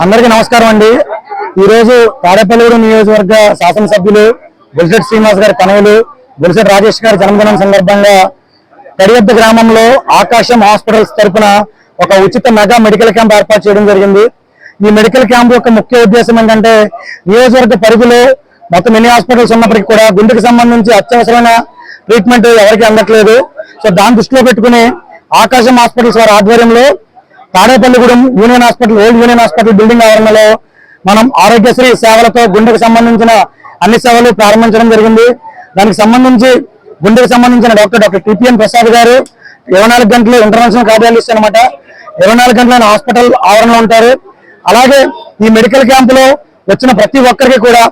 అందరికీ నమస్కారం అండి. ఈ రోజు తాడేపల్లిగూడెం నియోజకవర్గ శాసనసభ్యులు బొలిశెట్టి శ్రీనివాస్ గారి తనయులు బొలిశెట్టి రాజేష్ గారి జన్మదినం సందర్భంగా కడియద్ద గ్రామంలో ఆకాశం హాస్పిటల్స్ తరఫున ఒక ఉచిత మెగా మెడికల్ క్యాంప్ ఏర్పాటు చేయడం జరిగింది. ఈ మెడికల్ క్యాంప్ యొక్క ముఖ్య ఉద్దేశం ఏంటంటే నియోజకవర్గ పరిధిలో మొత్తం ఎన్ని హాస్పిటల్స్ ఉన్నప్పటికీ కూడా గుండెకి సంబంధించి అత్యవసరమైన ట్రీట్మెంట్ ఎవరికి అందట్లేదు. సో దాన్ని దృష్టిలో పెట్టుకుని ఆకాశం హాస్పిటల్స్ వారి ఆధ్వర్యంలో Tadepalligudem union hospital old union hospital building ఆవరణలో మనం ఆరోగ్యశ్రీ సేవలతో గుండెకు సంబంధించిన అన్ని సేవలు ప్రారంభించడం జరిగింది. దానికి సంబంధించి గుండెకు సంబంధించిన డాక్టర్ టిపిఎన్ ప్రసాద్ గారు 24 గంటలు ఇంటర్నేషనల్ కార్డియాలజిస్ట్ అనమాట. 24 గంటల హాస్పిటల్ ఆవరణలో ఉంటారు. అలాగే ఈ మెడికల్ క్యాంపులో వచ్చిన ప్రతి ఒక్కరికి కూడా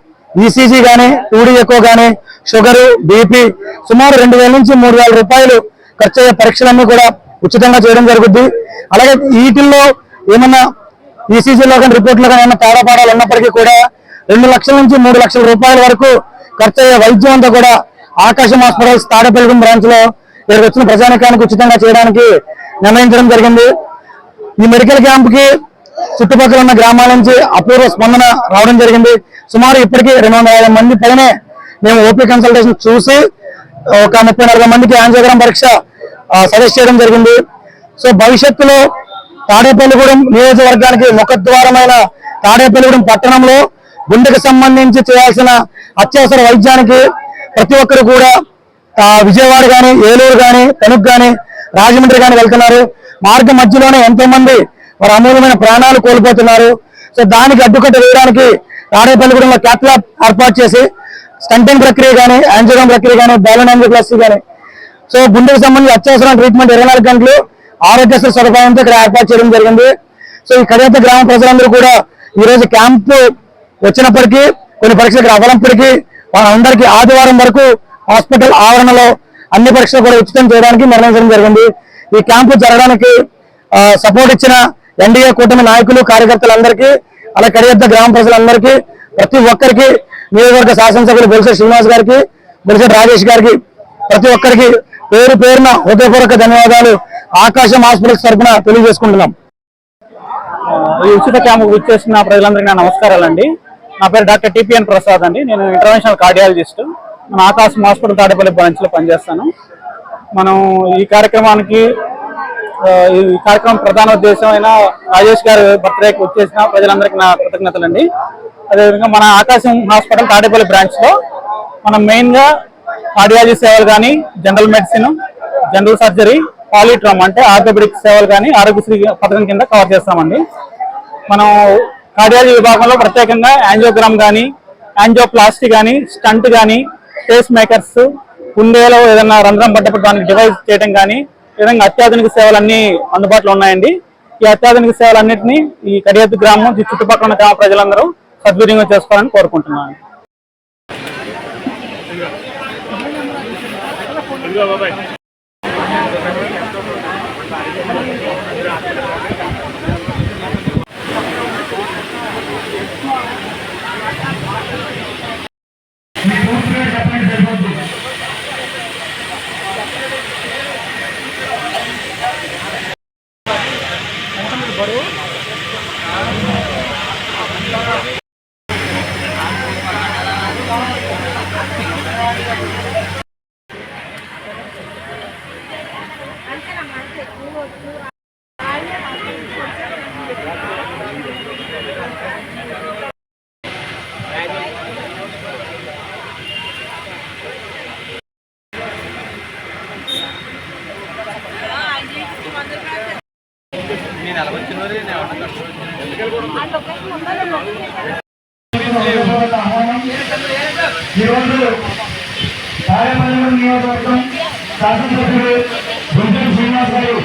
ఈసీజీ కానీ 2D ఎకో కానీ షుగరు బీపీ సుమారు 2000 నుంచి 3000 రూపాయలు ఖర్చు అయ్యే పరీక్షలన్నీ కూడా ఉచితంగా చేయడం జరుగుద్ది. అలాగే వీటిల్లో ఏమన్నా ఈసీజీలో కానీ రిపోర్ట్లో కానీ ఏమన్నా తేడాపాడాలు ఉన్నప్పటికీ కూడా 2 లక్షల నుంచి 3 లక్షల రూపాయల వరకు ఖర్చు అయ్యే వైద్యం అంతా కూడా ఆకాశం హాస్పిటల్స్ తాడేపల్లిగూడెం బ్రాంచ్ లో ఇక్కడికి వచ్చిన ప్రజానికానికి ఉచితంగా చేయడానికి నిర్ణయించడం జరిగింది. ఈ మెడికల్ క్యాంప్ కి చుట్టుపక్కల ఉన్న గ్రామాల నుంచి అపూర్వ స్పందన రావడం జరిగింది. సుమారు ఇప్పటికీ 250 మంది పైనే మేము ఓపీ కన్సల్టేషన్ చూసి ఒక 30-40 మందికి యాంజియోగ్రామ్ పరీక్ష సజెస్ట్ చేయడం జరిగింది. సో భవిష్యత్తులో తాడేపల్లిగూడెం నియోజకవర్గానికి ముఖద్వారమైన తాడేపల్లిగూడెం పట్టణంలో గుండెకు సంబంధించి చేయాల్సిన అత్యవసర వైద్యానికి ప్రతి ఒక్కరు కూడా విజయవాడ కానీ ఏలూరు కానీ తణుకు కానీ రాజమండ్రి కానీ వెళ్తున్నారు. మార్గ మధ్యలోనే ఎంతో మంది వారి అమూల్యమైన ప్రాణాలు కోల్పోతున్నారు. సో దానికి అడ్డుకట్ట వేయడానికి తాడేపల్లిగూడెంలో క్యాత్ ల్యాబ్ ఏర్పాటు చేసి స్టంటింగ్ ప్రక్రియ కానీ యాంజియోగ్రామ్ ప్రక్రియ కానీ బ్యాలన్ యాంజియోప్లాస్టీ కానీ సో గుండెకు సంబంధించి అత్యవసరమైన ట్రీట్మెంట్ 24 గంటలు ఆరోగ్యశ్రీ సదుపాయంతో ఇక్కడ ఏర్పాటు చేయడం జరిగింది. సో ఈ కడియద్ద గ్రామ ప్రజలందరూ కూడా ఈ రోజు క్యాంపు వచ్చినప్పటికీ కొన్ని పరీక్షలు ఇక్కడ అవ్వనప్పటికీ వాళ్ళందరికీ ఆదివారం వరకు హాస్పిటల్ ఆవరణలో అన్ని పరీక్షలు కూడా ఉచితం చేయడానికి నిర్ణయించడం జరిగింది. ఈ క్యాంపు జరగడానికి సపోర్ట్ ఇచ్చిన ఎన్డీఏ కూటమి నాయకులు కార్యకర్తలందరికీ అలా కడియద్ద గ్రామ ప్రజలందరికీ ప్రతి ఒక్కరికి నియోజకవర్గ శాసనసభ్యులు బొలిశెట్టి శ్రీనివాస్ గారికి బొలిశెట్టి రాజేష్ గారికి ప్రతి ఒక్కరికి పేరు పేరున హృదయపూర్వక ధన్యవాదాలు ఆకాశం హాస్పిటల్స్ తరఫున తెలియజేసుకుంటున్నాం. ఈ ఉచిత క్యాంపు విచ్చేసిన ప్రజలందరికీ నా నమస్కారాలండి. నా పేరు డాక్టర్ టిపిఎన్ ప్రసాద్ అండి. నేను ఇంటర్నేషనల్ కార్డియాలజిస్ట్. మన ఆకాశం హాస్పిటల్ తాడేపల్లి బ్రాంచ్ లో పనిచేస్తాను. మనం ఈ కార్యక్రమం ప్రధాన ఉద్దేశం అయిన రాజేష్ గారి బర్త్డేకి వచ్చేసిన ప్రజలందరికీ నా కృతజ్ఞతలండి. అదేవిధంగా మన ఆకాశం హాస్పిటల్ తాడేపల్లి బ్రాంచ్ లో మనం మెయిన్ గా కార్డియాలజీ సేవలు కానీ జనరల్ మెడిసిన్, జనరల్ సర్జరీ, పాలిట్రామ్ అంటే ఆర్థోపెడిక్ సేవలు కానీ ఆరోగ్యశ్రీ పథకం కింద కవర్ చేస్తామండి. మనం కార్డియాలజీ విభాగంలో ప్రత్యేకంగా యాంజియోగ్రామ్ కానీ యాంజియోప్లాస్టీ కానీ స్టంట్ కానీ పేస్ మేకర్స్ గుండెలో ఏదైనా రంధ్రం పడ్డప్పుడు దానికి డివైస్ చేయడం కానీ ఈ విధంగా అత్యాధునిక సేవలన్నీ అందుబాటులో ఉన్నాయండి. ఈ అత్యాధునిక సేవలన్నింటినీ ఈ కడియద్దు గ్రామం చుట్టుపక్కల ఉన్న గ్రామ ప్రజలందరూ సద్వినియోగం చేసుకోవాలని కోరుకుంటున్నాను. ఈరోజు తాడేపల్లిగూడెం నియోజకవర్గం శాసనసభ్యులు బొలిశెట్టి శ్రీనివాస్ గారు